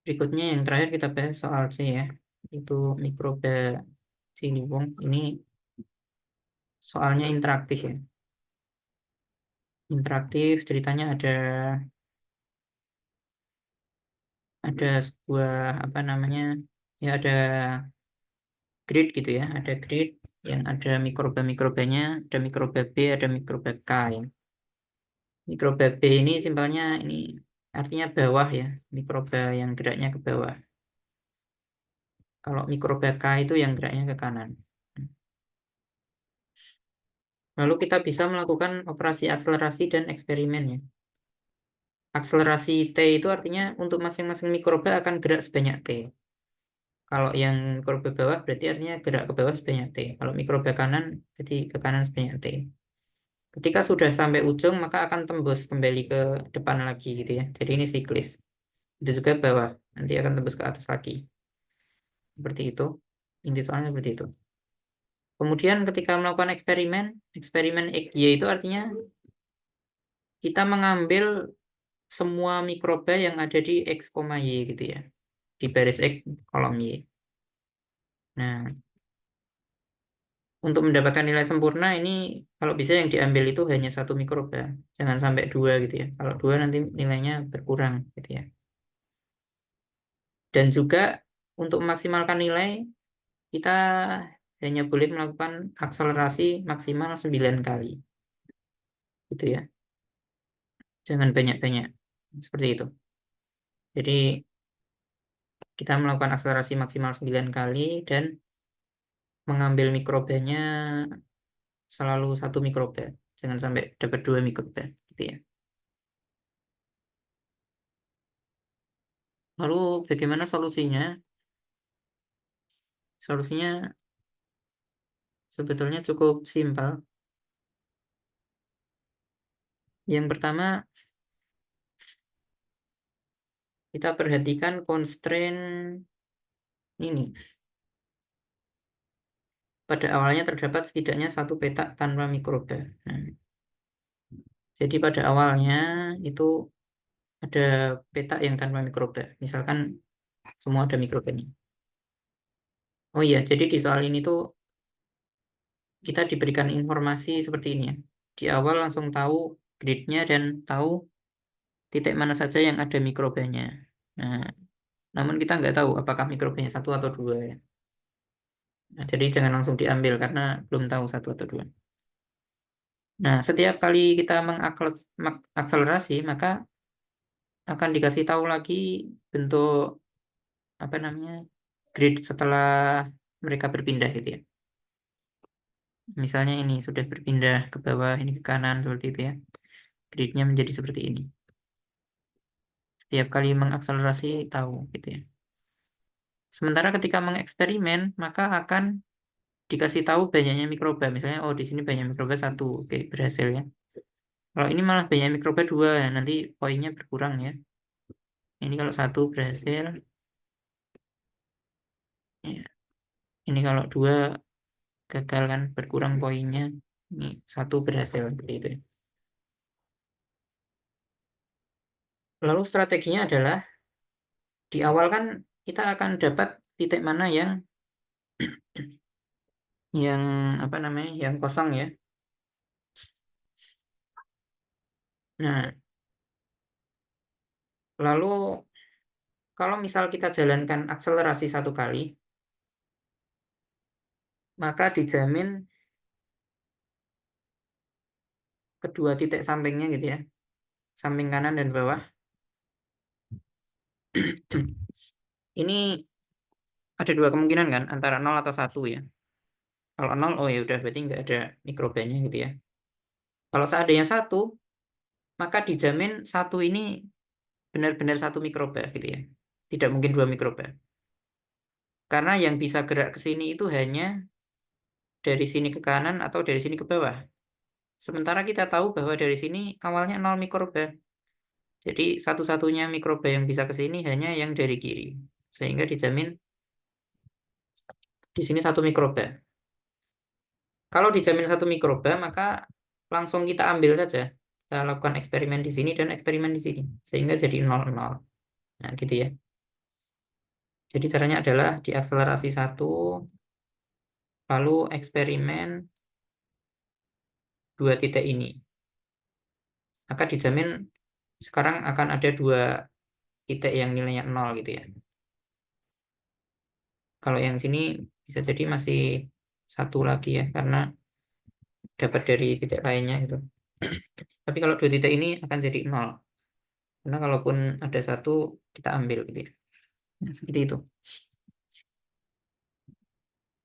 Berikutnya yang terakhir kita bahas soal C ya, itu mikroba ciliwung. Ini soalnya interaktif ya. Interaktif ceritanya ada sebuah apa namanya ya, ada grid gitu ya, ada grid yang ada mikroba-mikrobanya, ada mikroba B, ada mikroba K ya. Mikroba B ini simpelnya ini artinya bawah ya, mikroba yang geraknya ke bawah. Kalau mikroba K itu yang geraknya ke kanan. Lalu kita bisa melakukan operasi akselerasi dan eksperimen ya. Akselerasi T itu artinya untuk masing-masing mikroba akan gerak sebanyak T. Kalau yang mikroba bawah berarti artinya gerak ke bawah sebanyak T. Kalau mikroba kanan berarti ke kanan sebanyak T. Ketika sudah sampai ujung maka akan tembus kembali ke depan lagi gitu ya. Jadi ini siklis. Itu juga bawah, nanti akan tembus ke atas lagi. Seperti itu. Inti soalnya seperti itu. Kemudian ketika melakukan eksperimen, eksperimen XY itu artinya kita mengambil semua mikroba yang ada di X, Y gitu ya. Di baris X, kolom Y. Nah, untuk mendapatkan nilai sempurna ini kalau bisa yang diambil itu hanya satu mikroba. Jangan sampai dua gitu ya. Kalau dua nanti nilainya berkurang gitu ya. Dan juga untuk memaksimalkan nilai, kita hanya boleh melakukan akselerasi maksimal 9 kali. Gitu ya. Jangan banyak-banyak. Seperti itu. Jadi kita melakukan akselerasi maksimal 9 kali dan mengambil mikrobanya selalu satu mikroba. Jangan sampai dapat dua mikroba. Gitu ya. Lalu bagaimana solusinya? Solusinya sebetulnya cukup simpel. Yang pertama, kita perhatikan constraint ini. Pada awalnya terdapat setidaknya satu petak tanpa mikroba. Nah, jadi pada awalnya itu ada petak yang tanpa mikroba. Misalkan semua ada mikrobanya. Oh iya, jadi di soal ini tuh kita diberikan informasi seperti ini ya. Di awal langsung tahu gridnya dan tahu titik mana saja yang ada mikrobanya. Nah, namun kita nggak tahu apakah mikrobanya satu atau dua ya. Nah, jadi jangan langsung diambil karena belum tahu satu atau dua. Nah, setiap kali kita mengakselerasi, maka akan dikasih tahu lagi bentuk apa namanya grid setelah mereka berpindah gitu ya. Misalnya ini sudah berpindah ke bawah, ini ke kanan seperti itu ya. Gridnya menjadi seperti ini. Setiap kali mengakselerasi tahu gitu ya. Sementara ketika mengeksperimen, maka akan dikasih tahu banyaknya mikroba. Misalnya, oh di sini banyak mikroba satu, oke berhasil ya. Kalau ini malah banyak mikroba dua, nanti poinnya berkurang ya. Ini kalau satu berhasil, ya. Ini kalau dua gagal kan berkurang poinnya. Ini satu berhasil seperti itu ya. Lalu strateginya adalah di awal kan kita akan dapat titik mana yang apa namanya yang kosong ya. Nah, lalu kalau misal kita jalankan akselerasi satu kali, maka dijamin kedua titik sampingnya gitu ya, samping kanan dan bawah. Ini ada dua kemungkinan kan, antara 0 atau 1 ya. Kalau 0, oh ya udah berarti nggak ada mikrobanya gitu ya. Kalau seandainya 1, maka dijamin satu ini benar-benar satu mikroba gitu ya. Tidak mungkin dua mikroba. Karena yang bisa gerak ke sini itu hanya dari sini ke kanan atau dari sini ke bawah. Sementara kita tahu bahwa dari sini awalnya 0 mikroba. Jadi satu-satunya mikroba yang bisa ke sini hanya yang dari kiri. Sehingga dijamin di sini satu mikroba. Kalau dijamin satu mikroba, maka langsung kita ambil saja. Kita lakukan eksperimen di sini dan eksperimen di sini. Sehingga jadi 0, 0. Nah, gitu ya. Jadi caranya adalah diakselerasi 1, lalu eksperimen 2 titik ini. Maka dijamin sekarang akan ada 2 titik yang nilainya 0 gitu ya. Kalau yang sini bisa jadi masih 1 lagi ya, karena dapat dari titik lainnya gitu. Tapi kalau 2 titik ini akan jadi 0. Karena kalaupun ada 1, kita ambil gitu ya. Nah, seperti itu.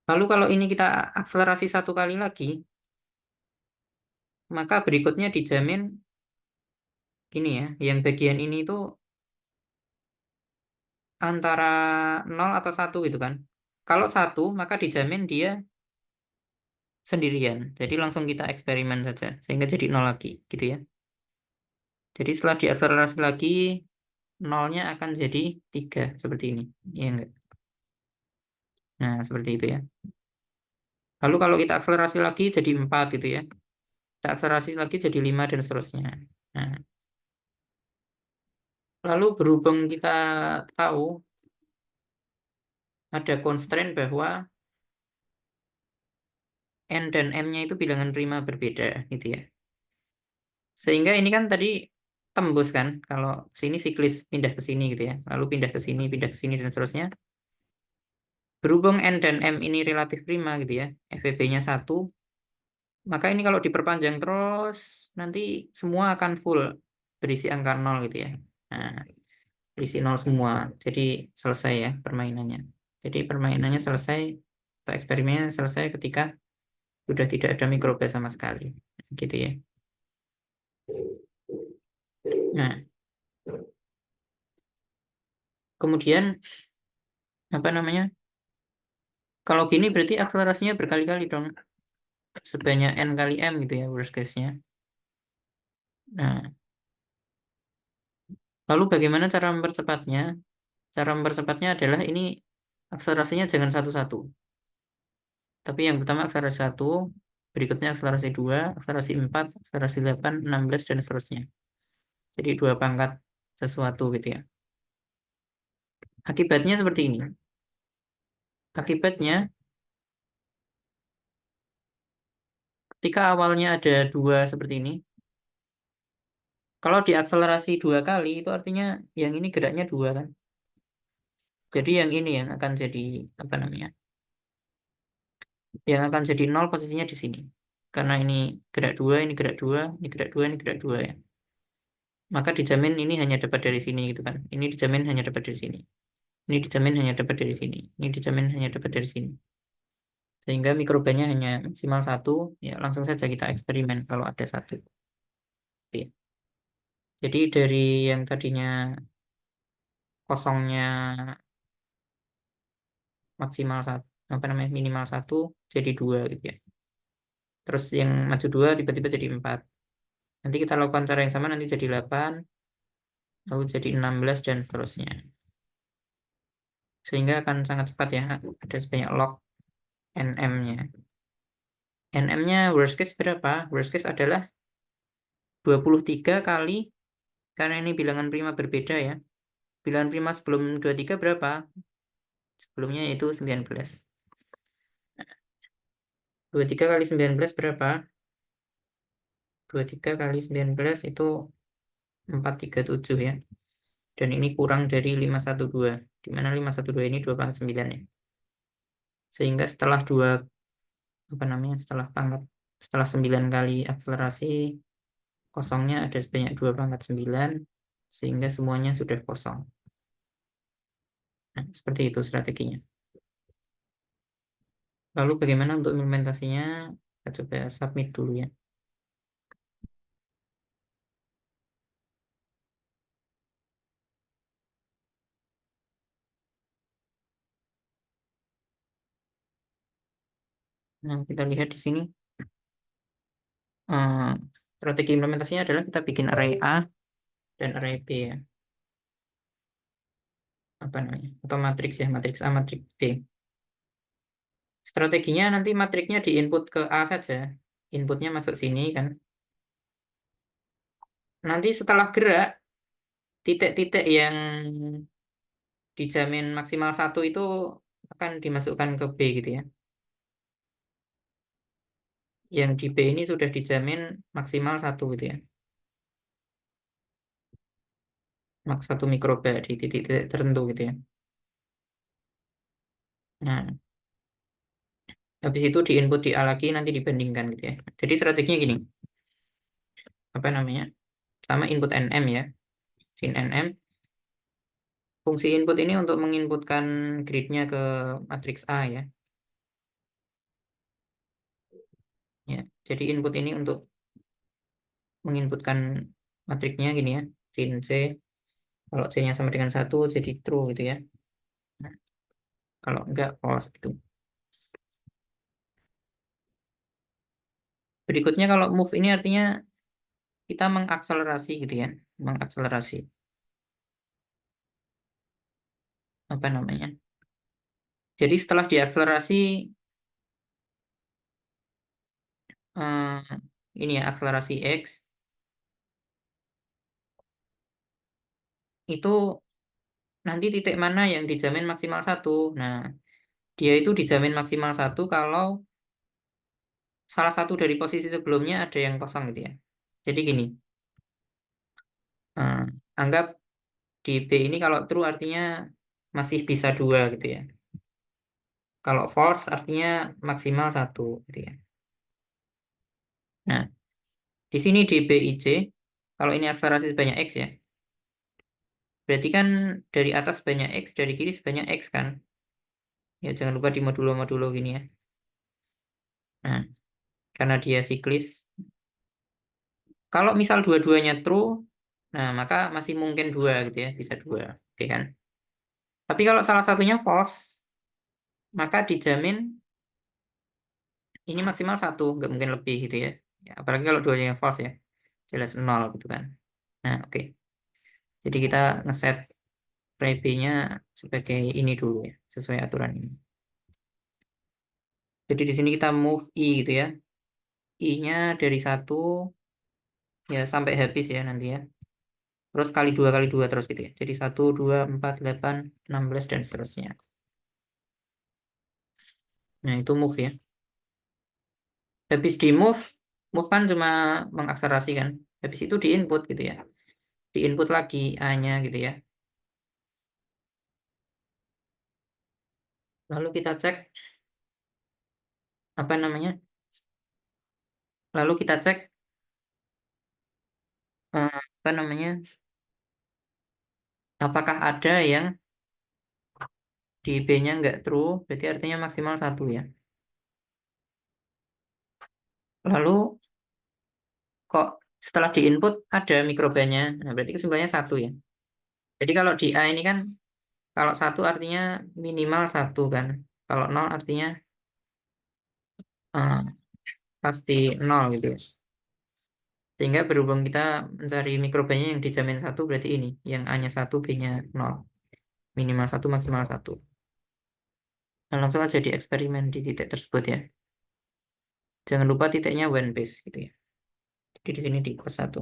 Lalu kalau ini kita akselerasi 1 kali lagi, maka berikutnya dijamin ini ya, yang bagian ini itu antara 0 atau 1 gitu kan. Kalau 1, maka dijamin dia sendirian. Jadi langsung kita eksperimen saja, sehingga jadi 0 lagi gitu ya. Jadi setelah diakselerasi lagi, 0-nya akan jadi 3, seperti ini. Iya enggak? Nah, seperti itu ya. Lalu kalau kita akselerasi lagi jadi 4 gitu ya. Kita akselerasi lagi jadi 5 dan seterusnya. Nah, lalu berhubung kita tahu ada constraint bahwa n dan m-nya itu bilangan prima berbeda gitu ya. Sehingga ini kan tadi tembus kan, kalau sini siklis pindah ke sini gitu ya. Lalu pindah ke sini dan seterusnya. Berhubung n dan m ini relatif prima gitu ya, FPB-nya 1, maka ini kalau diperpanjang terus nanti semua akan full berisi angka 0 gitu ya. Nah, berisi 0 semua. Jadi selesai ya permainannya. Jadi permainannya selesai atau eksperimennya selesai ketika sudah tidak ada mikroba sama sekali. Gitu ya. Nah, kemudian apa namanya? Kalau gini berarti akselerasinya berkali-kali dong. Sebanyak n kali m gitu ya worst case-nya. Nah, lalu bagaimana cara mempercepatnya? Cara mempercepatnya adalah ini akselerasinya jangan satu-satu. Tapi yang pertama akselerasi 1, berikutnya akselerasi 2, akselerasi 4, akselerasi 8, 16, dan seterusnya. Jadi 2 pangkat sesuatu gitu ya. Akibatnya seperti ini. Akibatnya ketika awalnya ada 2 seperti ini, kalau diakselerasi 2 kali itu artinya yang ini geraknya 2 kan. Jadi yang ini yang akan jadi apa namanya? Yang akan jadi 0 posisinya di sini. Karena ini gerak 2, ini gerak 2, ini gerak 2, ini gerak 2 ya. Maka dijamin ini hanya dapat dari sini gitu kan. Ini dijamin hanya dapat dari sini. Ini dijamin hanya dapat dari sini. Ini dijamin hanya dapat dari sini. Sehingga mikrobanya hanya maksimal 1, ya langsung saja kita eksperimen kalau ada 1. Oke. Jadi dari yang tadinya kosongnya maksimal 1, apa namanya, minimal 1, jadi 2 gitu ya. Terus yang maju 2 tiba-tiba jadi 4. Nanti kita lakukan cara yang sama, nanti jadi 8, lalu jadi 16, dan seterusnya. Sehingga akan sangat cepat ya, ada sebanyak log nm-nya. Nm-nya worst case berapa? Worst case adalah 23 kali, karena ini bilangan prima berbeda ya. Bilangan prima sebelum 23 berapa? Sebelumnya itu 19. 23 kali 19 berapa? 23 kali 19 itu 437 ya. Dan ini kurang dari 512. Di mana 512 ini 2 pangkat 9 ya. Sehingga setelah 2 apa namanya? Setelah 9 kali akselerasi, kosongnya ada sebanyak 2 pangkat 9, sehingga semuanya sudah kosong. Nah, seperti itu strateginya. Lalu bagaimana untuk implementasinya? Kita coba submit dulu ya. Nah, kita lihat di sini. Strategi implementasinya adalah kita bikin array A dan array B ya. Apa namanya? Atau matriks ya, matriks A, matriks B. Strateginya nanti matriksnya diinput ke A saja. Inputnya masuk sini kan. Nanti setelah gerak, titik-titik yang dijamin maksimal 1 itu akan dimasukkan ke B gitu ya. Yang di B ini sudah dijamin maksimal 1 gitu ya. Maks 1 mikrobar di titik-titik tertentu gitu ya. Nah, habis itu di input di A lagi nanti dibandingkan gitu ya. Jadi strateginya gini, apa namanya? Pertama input NM ya, sin NM. Fungsi input ini untuk menginputkan gridnya ke matriks A ya. Ya, jadi input ini untuk menginputkan matriknya gini ya, sin C. Kalau C-nya sama dengan 1 jadi true gitu ya. Nah, kalau enggak false gitu. Berikutnya kalau move ini artinya kita mengakselerasi gitu ya, mengakselerasi apa namanya? Jadi setelah diakselerasi ini ya akselerasi X itu nanti titik mana yang dijamin maksimal 1. Nah, dia itu dijamin maksimal 1 kalau salah satu dari posisi sebelumnya ada yang kosong gitu ya. Jadi gini, eh, anggap di B ini kalau true artinya masih bisa 2 gitu ya. Kalau false artinya maksimal 1 gitu ya. Nah, di sini di BIC, kalau ini akselerasi sebanyak X ya, berarti kan dari atas sebanyak X, dari kiri sebanyak X kan. Ya, jangan lupa di modulo-modulo gini ya. Nah, karena dia siklis, kalau misal dua-duanya true, nah maka masih mungkin 2 gitu ya, bisa 2. Oke kan? Tapi kalau salah satunya false, maka dijamin ini maksimal 1, nggak mungkin lebih gitu ya. Ya, apalagi kalau dua-duanya false ya, jelas 0 gitu kan. Nah, oke. Jadi kita ngeset try B-nya sebagai ini dulu ya, sesuai aturan ini. Jadi di sini kita move I gitu ya. I-nya dari 1 ya sampai habis ya nanti ya. Terus kali 2 terus gitu ya. Jadi 1, 2, 4, 8, 16 dan seterusnya. Nah, itu move ya. Habis di move, move kan cuma mengakselerasi kan. Habis itu di input gitu ya. Di input lagi A-nya gitu ya. Lalu kita cek apa namanya? Lalu kita cek apa namanya? Apakah ada yang di B-nya nggak true, berarti artinya maksimal 1 ya. Lalu kok setelah di input ada mikrobannya, nah berarti kesimpulannya 1 ya. Jadi kalau di A ini kan, kalau 1 artinya minimal 1 kan. Kalau 0 artinya eh, pasti 0 gitu ya. Sehingga berhubung kita mencari mikrobannya yang dijamin 1 berarti ini, yang A-nya 1, B-nya 0. Minimal 1, maksimal 1. Nah, langsung aja di eksperimen di titik tersebut ya. Jangan lupa titiknya when base gitu ya. Jadi di sini di cos 1.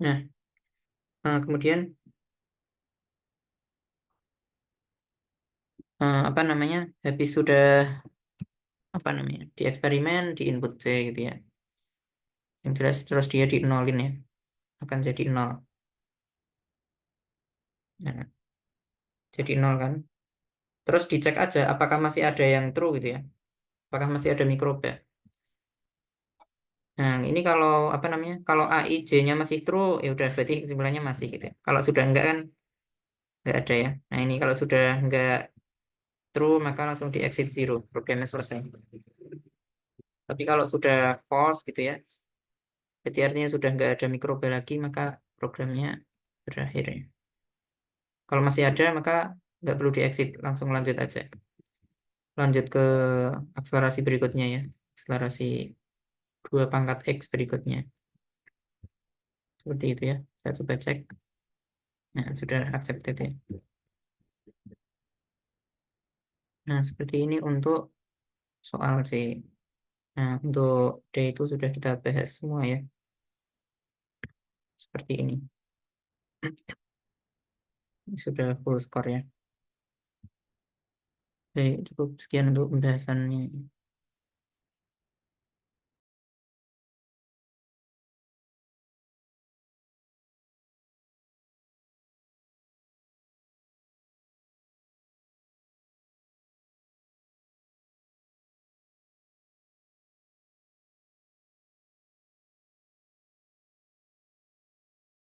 Nah, kemudian apa namanya? Habis sudah apa namanya? Di eksperimen di input C gitu ya. Yang jelas terus dia di nolin ya. Akan jadi 0. Nah, jadi 0 kan. Terus dicek aja apakah masih ada yang true gitu ya. Apakah masih ada mikroba. Nah, ini kalau apa namanya? Kalau A, I, J-nya masih true, ya udah berarti kesimpulannya masih gitu ya. Kalau sudah enggak kan enggak ada ya. Nah, ini kalau sudah enggak true maka langsung di exit 0, programnya selesai. Tapi kalau sudah false gitu ya, berarti artinya sudah enggak ada mikroba lagi maka programnya berakhir ya. Kalau masih ada maka nggak perlu di exit, langsung lanjut aja. Lanjut ke akselerasi berikutnya ya. Akselerasi 2 pangkat X berikutnya. Seperti itu ya. Kita coba cek. Nah, sudah accepted ya. Nah, seperti ini untuk soal C. Nah, untuk D itu sudah kita bahas semua ya. Seperti ini. Sudah full skor ya. Baik, cukup sekian untuk pembahasannya.